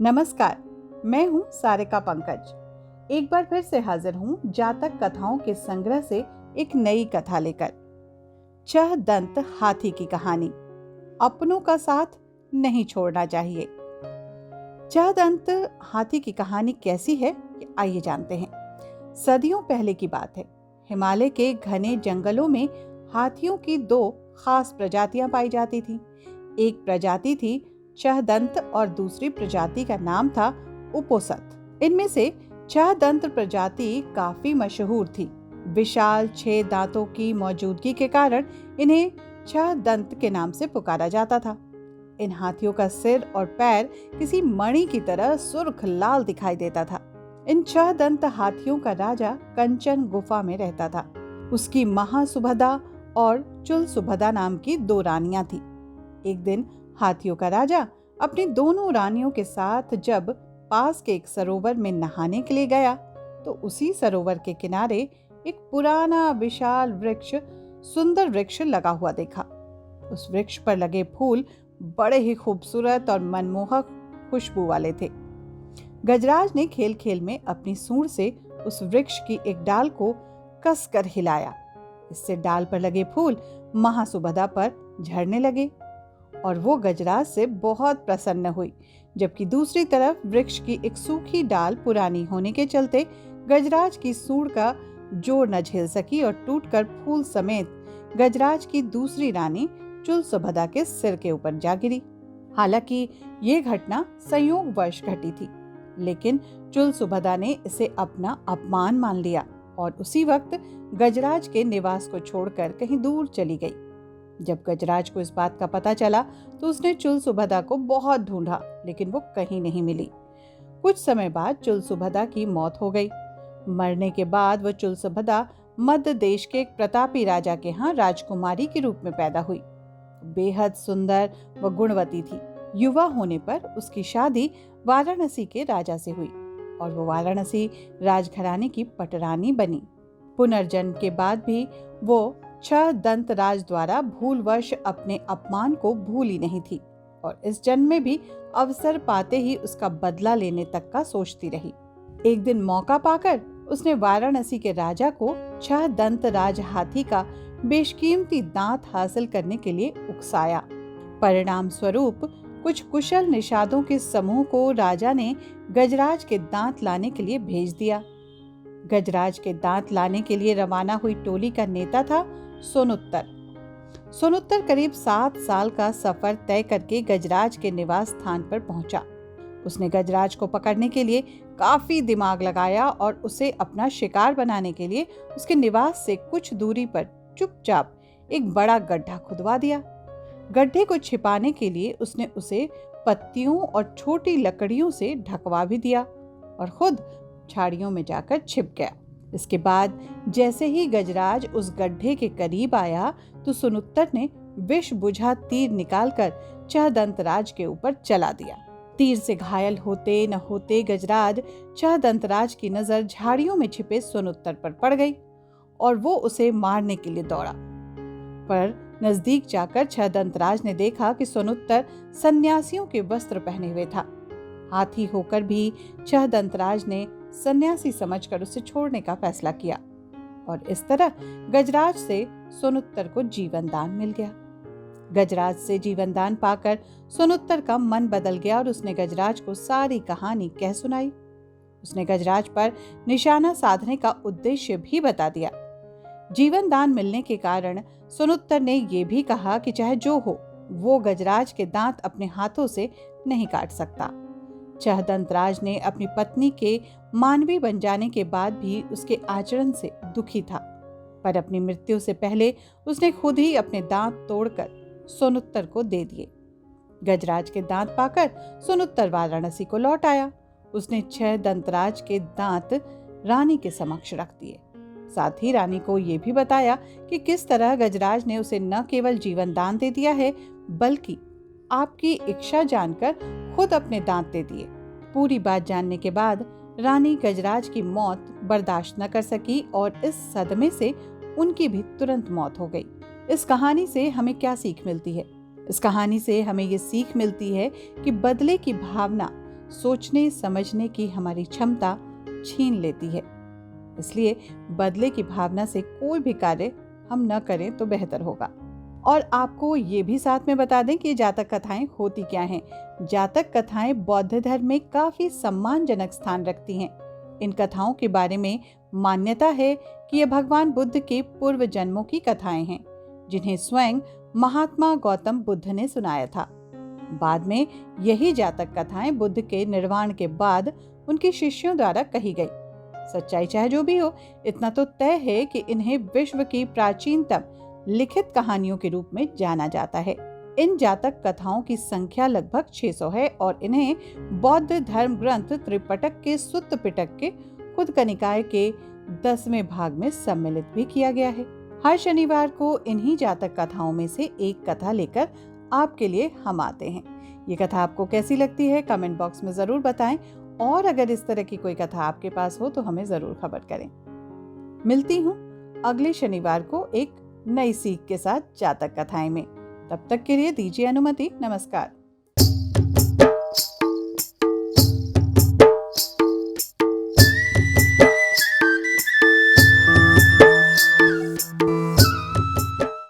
नमस्कार, मैं हूँ सारिका पंकज। एक बार फिर से हाजिर हूँ जातक कथाओं के संग्रह से एक नई कथा लेकर। छह दंत हाथी की कहानी, अपनों का साथ नहीं छोड़ना चाहिए। छह दंत हाथी की कहानी कैसी है, आइए जानते हैं। सदियों पहले की बात है। हिमालय के घने जंगलों में हाथियों की दो खास प्रजातियां पाई जाती थीं। एक प्रजाति थी छह दंत और दूसरी प्रजाति का नाम था उपोसत। इनमें से छह दंत प्रजाति काफी मशहूर थी। विशाल छह दांतों की मौजूदगी के कारण इन्हें छह दंत के नाम से पुकारा जाता था। इन हाथियों का सिर और पैर किसी मणि की तरह सुर्ख लाल दिखाई देता था। इन छह दंत हाथियों का राजा कंचन गुफा में रहता था। उसकी महासुभदा और चुलसुभदा नाम की दो रानियां थी। एक दिन हाथियों का राजा अपनी दोनों रानियों के साथ जब पास के एक सरोवर में नहाने के लिए गया तो उसी सरोवर के किनारे एक पुराना विशाल वृक्ष, सुंदर वृक्ष लगा हुआ देखा। उस वृक्ष पर लगे फूल बड़े ही खूबसूरत और मनमोहक खुशबू वाले थे। गजराज ने खेल खेल में अपनी सूंड से उस वृक्ष की एक डाल को कसकर हिलाया। इससे डाल पर लगे फूल महासुभदा पर झड़ने लगे और वो गजराज से बहुत प्रसन्न हुई। जबकि दूसरी तरफ वृक्ष की एक सूखी डाल पुरानी होने के चलते गजराज की सूंड का जोर न झेल सकी और टूटकर फूल समेत गजराज की दूसरी रानी चुलसुभदा के सिर के ऊपर जा गिरी। हालांकि ये घटना संयोगवश घटी थी, लेकिन चुलसुभदा ने इसे अपना अपमान मान लिया और उसी वक्त गजराज के निवास को छोड़कर कहीं दूर चली गई। जब गजराज को इस बात का पता चला तो उसने चुलसुभदा को बहुत ढूंढा, लेकिन वो कहीं नहीं मिली। कुछ समय बाद चुलसुभदा की मौत हो गई। मरने के बाद वह चुलसुभदा मध्य देश के एक प्रतापी राजा के यहाँ राजकुमारी के रूप में पैदा हुई। बेहद सुंदर व गुणवती थी। युवा होने पर उसकी शादी वाराणसी के राजा से हुई और वो वाराणसी राजघराने की पटरानी बनी। पुनर्जन्म के बाद भी वो छह दंत राज द्वारा भूलवश अपने अपमान को भूली नहीं थी और इस जन्म में भी अवसर पाते ही उसका बदला लेने तक का सोचती रही। एक दिन मौका पाकर उसने वाराणसी के राजा को छह दंत राज हाथी का बेशकीमती दांत हासिल करने के लिए उकसाया। परिणाम स्वरूप कुछ कुशल निषादों के समूह को राजा ने गजराज के दांत लाने के लिए भेज दिया। गजराज के दांत लाने के लिए रवाना हुई टोली का नेता था सोनुत्तर करीब 7 साल का सफर तय करके गजराज के निवास स्थान पर पहुंचा। उसने गजराज को पकड़ने के लिए काफी दिमाग लगाया और उसे अपना शिकार बनाने के लिए उसके निवास से कुछ दूरी पर चुपचाप एक बड़ा गड्ढा खुदवा दिया। गड्ढे को छिपाने के लिए उसने उसे पत्तियों और छोटी लकड़ियों से ढकवा भी दिया और खुद झाड़ियों में जाकर छिप गया। इसके बाद जैसे ही गजराज उस गड्ढे के करीब आया तो सोनुत्तर ने विष बुझा तीर निकालकर छह दंतराज के ऊपर चला दिया। तीर से घायल होते न होते गजराज छह दंतराज की नजर झाड़ियों में छिपे सोनुत्तर पर पड़ गई और वो उसे मारने के लिए दौड़ा। पर नजदीक जाकर छह दंतराज ने देखा कि सोनुत्तर सन्यासियों के वस्त्र पहने हुए था। हाथी होकर भी छह दंतराज ने सन्यासी समझकर उसे छोड़ने का फैसला किया और इस तरह गजराज से सोनुत्तर को जीवन दान मिल गया। गजराज से जीवन दान पाकर सोनुत्तर का मन बदल गया और उसने गजराज को सारी कहानी कह सुनाई। उसने गजराज पर निशाना साधने का उद्देश्य भी बता दिया। जीवन दान मिलने के कारण सोनुत्तर ने यह भी कहा कि चाहे जो हो, वो गजराज के दांत अपने हाथों से नहीं काट सकता। छह दंतराज ने अपनी पत्नी के मानवी बन जाने के बाद भी उसके आचरण से दुखी था, पर अपनी मृत्यु से पहले उसने खुद ही अपने दांत तोड़कर सोनुत्तर को दे दिए। गजराज के दांत पाकर सोनुत्तर वाराणसी को लौट आया। उसने छह दंतराज के दांत रानी के समक्ष रख दिए। साथ ही रानी को यह भी बताया कि किस तरह गजराज ने उसे न केवल जीवन दान दे दिया है, बल्कि आपकी इच्छा जानकर खुद अपने दांत दे दिए। पूरी बात जानने के बाद रानी गजराज की मौत बर्दाश्त न कर सकी और इस सदमे से उनकी भी तुरंत मौत हो गई। इस कहानी से हमें क्या सीख मिलती है? इस कहानी से हमें ये सीख मिलती है कि बदले की भावना सोचने समझने की हमारी क्षमता छीन लेती है। इसलिए बदले की भावना से कोई भी कार्य हम न करें तो बेहतर होगा। और आपको ये भी साथ में बता दें कि जातक कथाएं होती क्या हैं। जातक कथाएं बौद्ध धर्म में काफी सम्मानजनक स्थान रखती हैं। इन कथाओं के बारे में मान्यता है कि ये भगवान बुद्ध के पूर्व जन्मों की कथाएं हैं, जिन्हें स्वयं महात्मा गौतम बुद्ध ने सुनाया था। बाद में यही जातक कथाएं बुद्ध के निर्वाण के बाद उनके शिष्यों द्वारा कही गई। सच्चाई चाहे जो भी हो, इतना तो तय है कि इन्हें विश्व की प्राचीनतम लिखित कहानियों के रूप में जाना जाता है। इन जातक कथाओं की संख्या लगभग 600 है और इन्हें बौद्ध धर्म ग्रंथ त्रिपिटक के सुत्त पिटक के खुद निकाय के 10वें भाग में सम्मिलित भी किया गया है। हर शनिवार को इन्हीं जातक कथाओं में से एक कथा लेकर आपके लिए हम आते हैं। ये कथा आपको कैसी लगती है कमेंट बॉक्स में जरूर बताएं, और अगर इस तरह की कोई कथा आपके पास हो तो हमें जरूर खबर करें। मिलती हूँ अगले शनिवार को एक नई सीख के साथ जातक कथाएं में। तब तक के लिए दीजिए अनुमति। नमस्कार।